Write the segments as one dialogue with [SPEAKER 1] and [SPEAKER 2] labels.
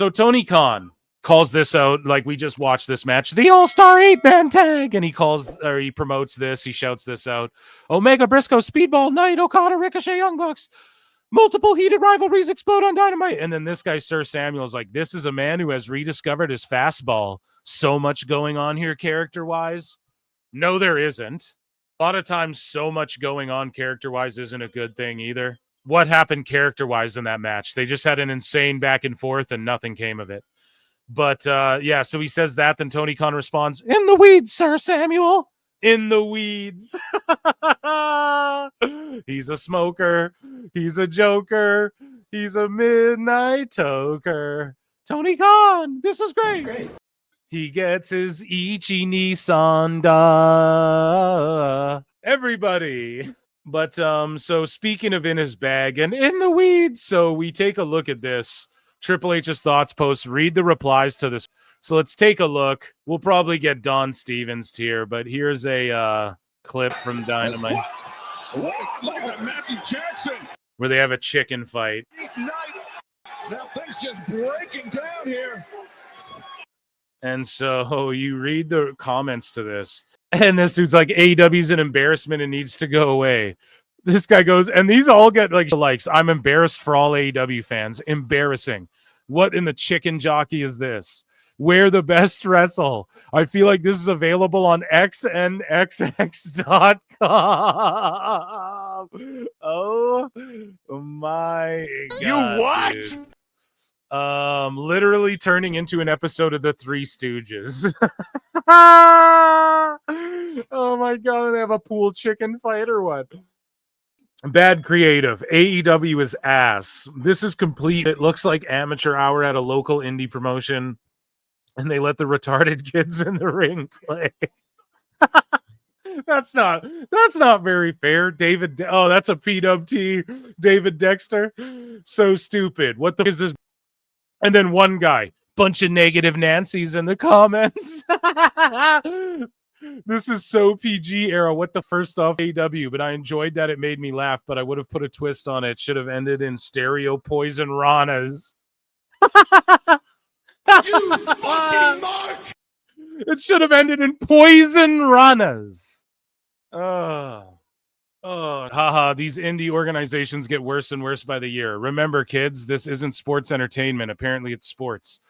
[SPEAKER 1] So Tony Khan calls this out, like we just watched this match, the All-Star 8-man tag, and he promotes this, he shouts this out. Omega, Briscoe, Speedball, Knight, Okada, Ricochet, Young Bucks. Multiple heated rivalries explode on Dynamite. And then this guy, Sir Samuel, is like, this is a man who has rediscovered his fastball. So much going on here character-wise. No, there isn't. A lot of times, so much going on character-wise isn't a good thing either. What happened character-wise in that match? They just had an insane back and forth and nothing came of it. But, yeah, so he says that. Then Tony Khan responds, in the weeds, Sir Samuel. In the weeds. He's a smoker. He's a joker. He's a midnight toker. Tony Khan, this is great. He gets his Ichi Nissan da. Everybody. But so speaking of in his bag and in the weeds, so we take a look at this. Triple H's thoughts post, read the replies to this. So let's take a look. We'll probably get Don Stevens here, but here's a clip from Dynamite.
[SPEAKER 2] What like Matthew Jackson,
[SPEAKER 1] where they have a chicken fight.
[SPEAKER 2] Now things just breaking down here.
[SPEAKER 1] And so you read the comments to this, and this dude's like, AEW's an embarrassment and needs to go away. This guy goes, and these all get like likes. I'm embarrassed for all AEW fans. Embarrassing. What in the chicken jockey is this? Where the best wrestle? I feel like this is available on xnxx.com. Oh my God.
[SPEAKER 2] You what?
[SPEAKER 1] Dude. Literally turning into an episode of the Three Stooges. Oh my God. They have a pool chicken fight or what? Bad creative. AEW is ass. This is complete. It looks like amateur hour at a local indie promotion, and they let the retarded kids in the ring play. That's not very fair. That's a PWT David Dexter. So stupid. What the is this? And then one guy, bunch of negative Nancys in the comments. This is so PG era. What the first off AEW, but I enjoyed that it made me laugh, but I would have put a twist on it. Should have ended in stereo poison ranas.
[SPEAKER 2] You fucking mark!
[SPEAKER 1] It should have ended in poison ranas. Haha, these indie organizations get worse and worse by the year. Remember, kids, this isn't sports entertainment. Apparently it's sports.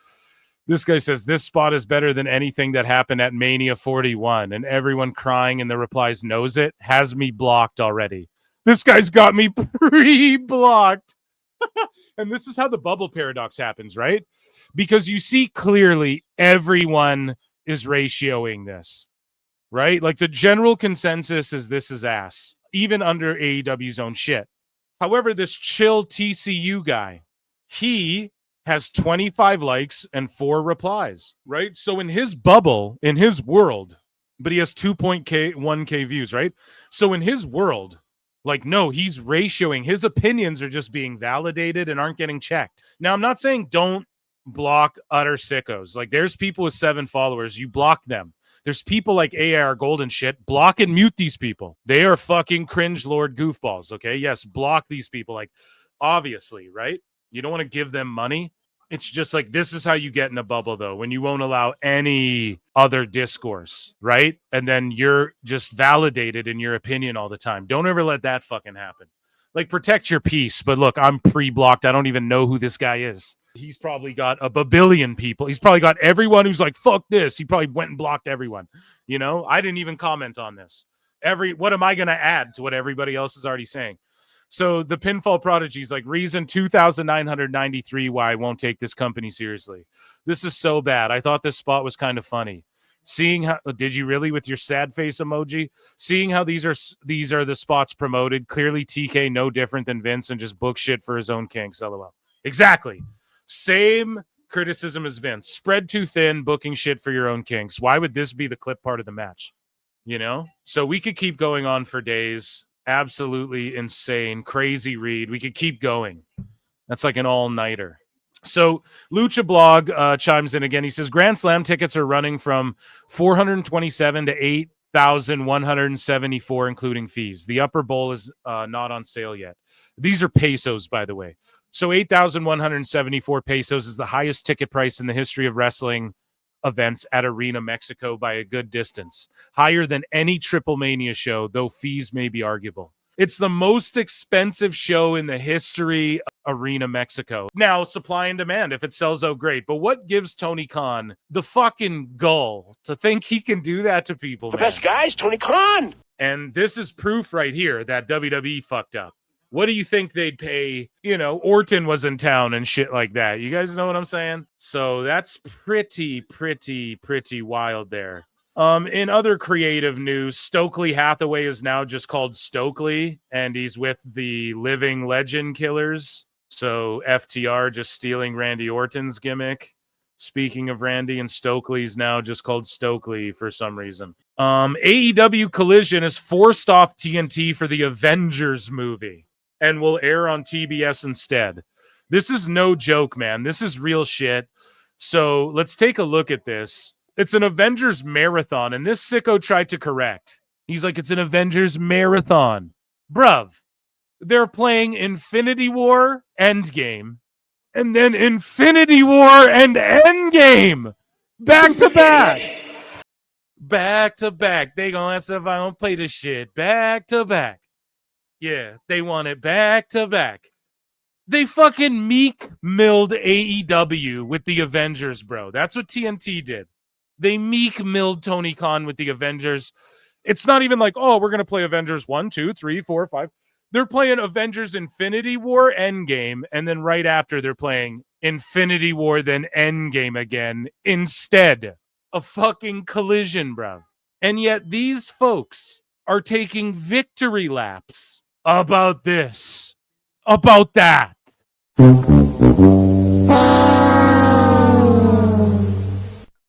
[SPEAKER 1] This guy says, this spot is better than anything that happened at Mania 41. And everyone crying in the replies knows it. Has me blocked already. This guy's got me pre-blocked. And this is how the bubble paradox happens, right? Because you see clearly everyone is ratioing this, right? Like the general consensus is this is ass, even under AEW's own shit. However, this chill TCU guy, he has 25 likes and 4 replies, right? So in his bubble, in his world, but he has 2.1K views, right? So in his world, like, no, he's ratioing. His opinions are just being validated and aren't getting checked. Now, I'm not saying don't block utter sickos. Like, there's people with 7 followers. You block them. There's people like AR Gold and shit. Block and mute these people. They are fucking cringe lord goofballs, okay? Yes, block these people. Like, obviously, right? You don't want to give them money. It's just like, this is how you get in a bubble, though, when you won't allow any other discourse, right? And then you're just validated in your opinion all the time. Don't ever let that fucking happen. Like, protect your peace. But look, I'm pre-blocked. I don't even know who this guy is. He's probably got a babillion people. He's probably got everyone who's like, fuck this. He probably went and blocked everyone. You know, I didn't even comment on this. What am I going to add to what everybody else is already saying? So the Pinfall Prodigy's like, reason 2,993 why I won't take this company seriously. This is so bad. I thought this spot was kind of funny. Seeing how, did you really with your sad face emoji? Seeing how these are the spots promoted. Clearly TK no different than Vince and just book shit for his own kinks. LOL. Exactly. Same criticism as Vince. Spread too thin, booking shit for your own kinks. Why would this be the clip part of the match? You know? So we could keep going on for days. Absolutely insane, crazy read. We could keep going. That's like an all-nighter. So Lucha Blog chimes in again. He says, Grand Slam tickets are running from $427 to $8,174, including fees. The upper bowl is not on sale yet. These are pesos, by the way. So 8,174 pesos is the highest ticket price in the history of wrestling events at Arena Mexico by a good distance. Higher than any Triple Mania show, though fees may be arguable. It's the most expensive show in the history of Arena Mexico. Now, supply and demand, if it sells out, great. But what gives Tony Khan the fucking gall to think he can do that to people,
[SPEAKER 3] The
[SPEAKER 1] man?
[SPEAKER 3] best guy's Tony Khan.
[SPEAKER 1] And this is proof right here that WWE fucked up. What do you think they'd pay? You know, Orton was in town and shit like that. You guys know what I'm saying? So that's pretty wild there. In other creative news, Stokely Hathaway is now just called Stokely, and he's with the Living Legend Killers. So FTR just stealing Randy Orton's gimmick. Speaking of Randy, and Stokely's now just called Stokely for some reason. AEW Collision is forced off TNT for the Avengers movie and will air on TBS instead. This is no joke, man. This is real shit. So let's take a look at this. It's an Avengers marathon, and this sicko tried to correct. He's like, it's an Avengers marathon. Bruv, they're playing Infinity War Endgame, and then Infinity War and Endgame. Back to back. Back to back. They gonna ask if I don't play this shit. Back to back. Yeah, they want it back to back. They fucking meek-milled AEW with the Avengers, bro. That's what TNT did. They meek-milled Tony Khan with the Avengers. It's not even like, oh, we're going to play Avengers 1, 2, 3, 4, 5. They're playing Avengers Infinity War Endgame, and then right after they're playing Infinity War, then Endgame again, instead of fucking Collision, bro. And yet these folks are taking victory laps about this, about that.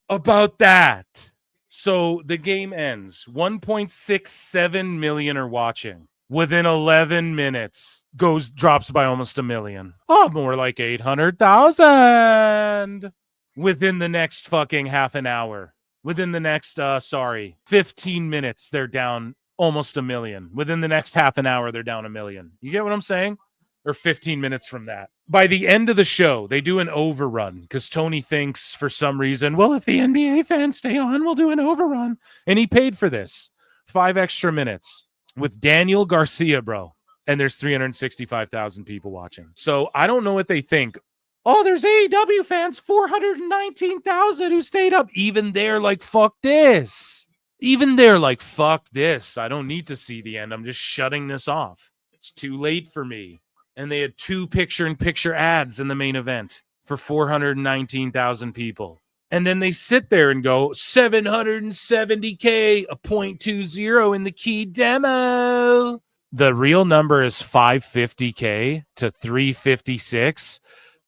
[SPEAKER 1] About that. So the game ends. 1.67 million are watching. Within 11 minutes, drops by almost 1 million. Oh, more like 800,000. Within the next fucking half an hour. Within the next, 15 minutes, they're down almost 1 million. Within the next half an hour, they're down 1 million. You get what I'm saying? Or 15 minutes from that. By the end of the show, they do an overrun because Tony thinks for some reason, well, if the NBA fans stay on, we'll do an overrun. And he paid for this. 5 extra minutes with Daniel Garcia, bro. And there's 365,000 people watching. So I don't know what they think. Oh, there's AEW fans, 419,000 who stayed up. Even they're like, fuck this. Even they're like, fuck this. I don't need to see the end. I'm just shutting this off. It's too late for me. And they had 2 picture-in-picture ads in the main event for 419,000 people. And then they sit there and go, 770K, a 0.20 in the key demo. The real number is 550K to 356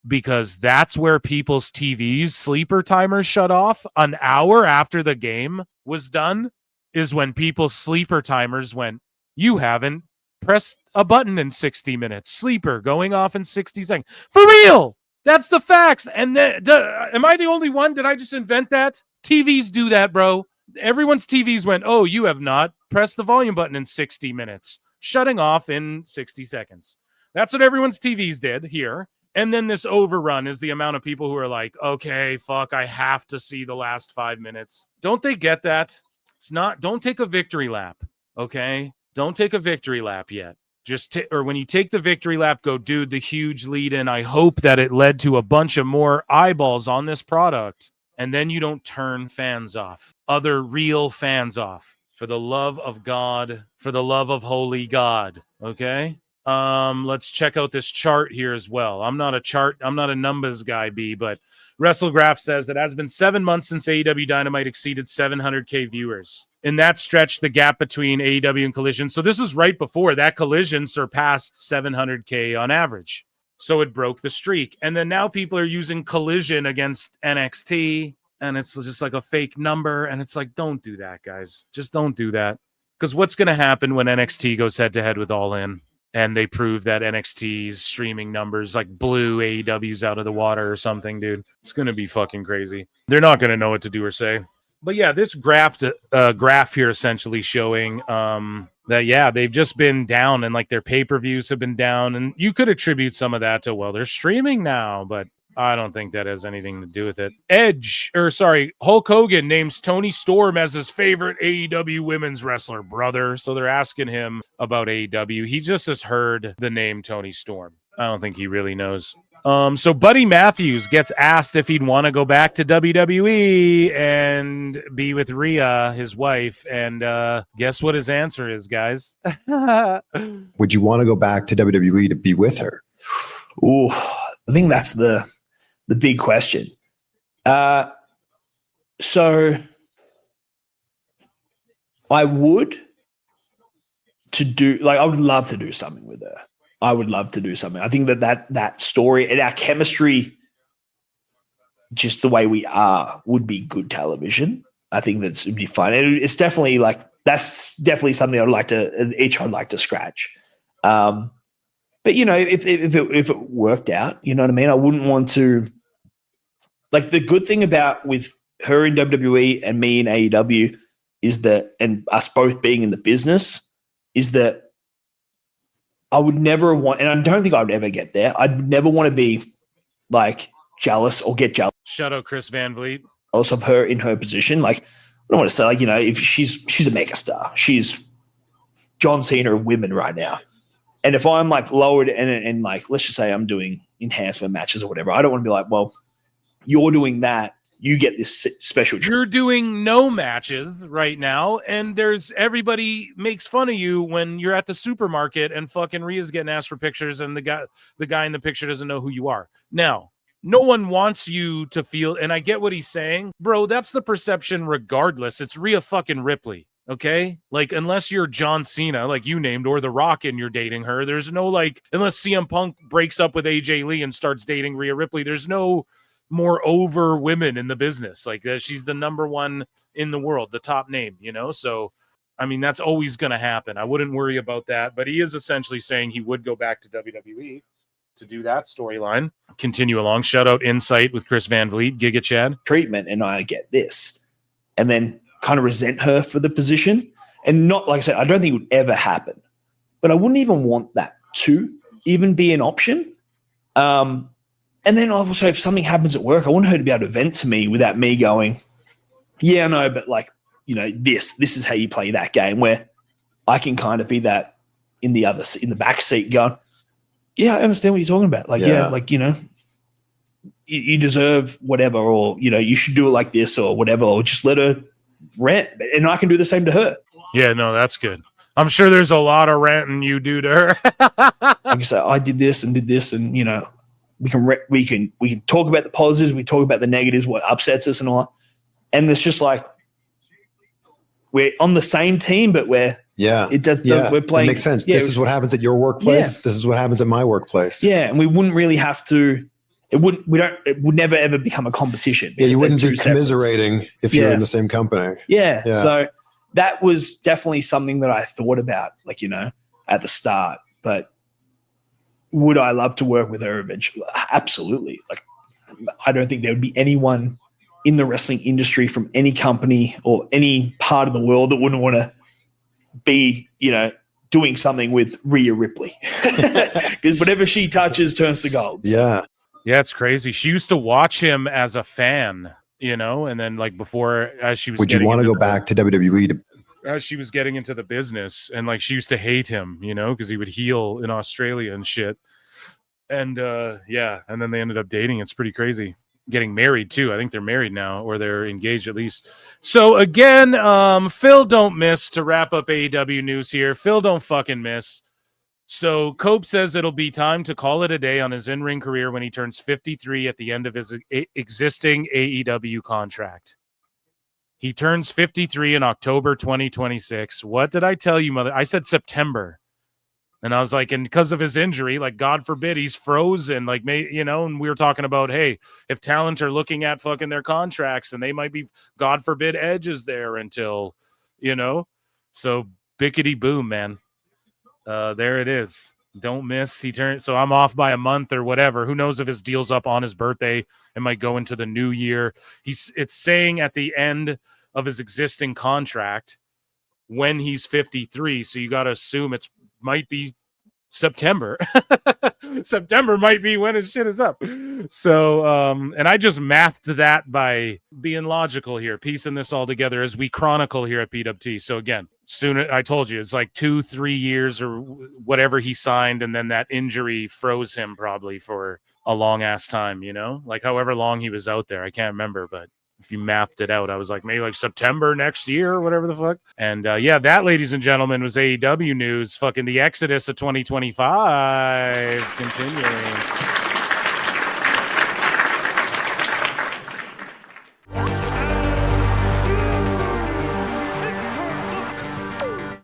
[SPEAKER 1] because that's where people's TVs sleeper timers shut off an hour after the game was done is when people's sleeper timers went, you haven't pressed a button in 60 minutes. Sleeper going off in 60 seconds. For real! That's the facts. And am I the only one? Did I just invent that? TVs do that, bro. Everyone's TVs went, oh, you have not pressed the volume button in 60 minutes. Shutting off in 60 seconds. That's what everyone's TVs did here. And then this overrun is the amount of people who are like, okay, fuck, I have to see the last 5 minutes. Don't they get that? Don't take a victory lap, okay? Don't take a victory lap yet. Or when you take the victory lap, go, dude, the huge lead in. I hope that it led to a bunch of more eyeballs on this product. And then you don't turn fans off, other real fans off. For the love of God, for the love of holy God, okay? Let's check out this chart here as well. I'm not a numbers guy, but WrestleGraph says it has been 7 months since AEW Dynamite exceeded 700K viewers. In that stretch, the gap between AEW and Collision. So this is right before that Collision surpassed 700K on average. So it broke the streak. And then now people are using Collision against NXT, and it's just like a fake number. And it's like, don't do that, guys. Just don't do that. Because what's going to happen when NXT goes head-to-head with All In? And they prove that NXT's streaming numbers like blew AEW's out of the water or something, dude. It's going to be fucking crazy. They're not going to know what to do or say. But yeah, this graph here essentially showing that, yeah, they've just been down, and like their pay-per-views have been down, and you could attribute some of that to, well, they're streaming now, but I don't think that has anything to do with it. Hulk Hogan names Toni Storm as his favorite AEW women's wrestler, brother. So they're asking him about AEW. He just has heard the name Toni Storm. I don't think he really knows. So Buddy Matthews gets asked if he'd want to go back to WWE and be with Rhea, his wife, and guess what his answer is, guys?
[SPEAKER 3] Would you want to go back to WWE to be with her?
[SPEAKER 4] Ooh, I think that's the big question. So I would love to do something with her. I would love to do something. I think that story and our chemistry, just the way we are, would be good television. I think would be fun. It's definitely that's definitely something I'd like to scratch. But if it worked out, you know what I mean? I wouldn't want to. Like, the good thing about with her in WWE and me in AEW is that, and us both being in the business, is that I would never want, and I don't think I would ever get there. I'd never want to be like jealous or get jealous.
[SPEAKER 1] Shout out Chris Van Vliet.
[SPEAKER 4] Also, of her in her position. Like, I don't want to say, if she's a megastar, she's John Cena of women right now. And if I'm lowered and let's just say I'm doing enhancement matches or whatever, I don't want to be like, well, you're doing that, you get this special treatment.
[SPEAKER 1] You're doing no matches right now, and everybody makes fun of you when you're at the supermarket and fucking Rhea's getting asked for pictures, and the guy in the picture doesn't know who you are. Now, no one wants you to feel, and I get what he's saying, bro. That's the perception regardless. It's Rhea fucking Ripley. Okay, unless you're John Cena, like you named, or The Rock, and you're dating her, there's no unless CM Punk breaks up with AJ Lee and starts dating Rhea Ripley, there's no more over women in the business. She's the number one in the world, the top name, so I mean, that's always going to happen. I wouldn't worry about that, but he is essentially saying he would go back to WWE to do that storyline. Continue along. Shout out Insight with Chris Van Vliet, Giga Chad.
[SPEAKER 4] Treatment, and I get this, and then kind of resent her for the position. And not, like I said, I don't think it would ever happen, but I wouldn't even want that to even be an option. And then also, if something happens at work, I want her to be able to vent to me without me going, yeah, I know, but this is how you play that game, where I can kind of be that in the back seat going, yeah, I understand what you're talking about. You deserve whatever, or, you should do it like this or whatever, or just let her rant. And I can do the same to her.
[SPEAKER 1] Yeah, no, that's good. I'm sure there's a lot of ranting you do to her.
[SPEAKER 4] Like I said, I did this, and, we can talk about the positives, we talk about the negatives, what upsets us and all that. And it's just we're on the same team, but we're playing.
[SPEAKER 3] It makes sense. Yeah, this is what happens at your workplace. Yeah. This is what happens at my workplace.
[SPEAKER 4] Yeah, and we wouldn't really have to. It would never ever become a competition.
[SPEAKER 3] Yeah, you wouldn't be commiserating if you're in the same company.
[SPEAKER 4] Yeah. So that was definitely something that I thought about, at the start. But would I love to work with her eventually? Absolutely. I don't think there would be anyone in the wrestling industry from any company or any part of the world that wouldn't want to be, doing something with Rhea Ripley. Because whatever she touches turns to gold. So.
[SPEAKER 3] Yeah.
[SPEAKER 1] Yeah, it's crazy. She used to watch him as a fan, and then before, as she was.
[SPEAKER 3] Would you want to go back to WWE
[SPEAKER 1] as she was getting into the business, and she used to hate him, because he would heel in Australia and shit. And and then they ended up dating. It's pretty crazy. Getting married too. I think they're married now, or they're engaged at least. So again, Phil don't miss to wrap up AEW news here. Phil don't fucking miss. So Cope says it'll be time to call it a day on his in-ring career when he turns 53 at the end of his existing AEW contract. He turns 53 in October 2026. What did I tell you, mother? I said September. And I was like, and because of his injury, God forbid, he's frozen. And we were talking about, hey, if talent are looking at fucking their contracts, and they might be, God forbid, Edge is there until, so bickety boom, man. There it is. Don't miss. He turned, so I'm off by a month or whatever. Who knows if his deal's up on his birthday? It might go into the new year. It's saying at the end, of his existing contract when he's 53. So you got to assume it's might be September. September might be when his shit is up. So, and I just mathed that by being logical here, piecing this all together as we chronicle here at PWT. So again, soon, I told you, it's like 2-3 years or whatever he signed. And then that injury froze him probably for a long ass time, you know, like however long he was out there. I can't remember, but if you mathed it out, I was like, maybe like September next year or whatever the fuck. And yeah, that, ladies and gentlemen, was AEW news. Fucking the Exodus of 2025 continuing.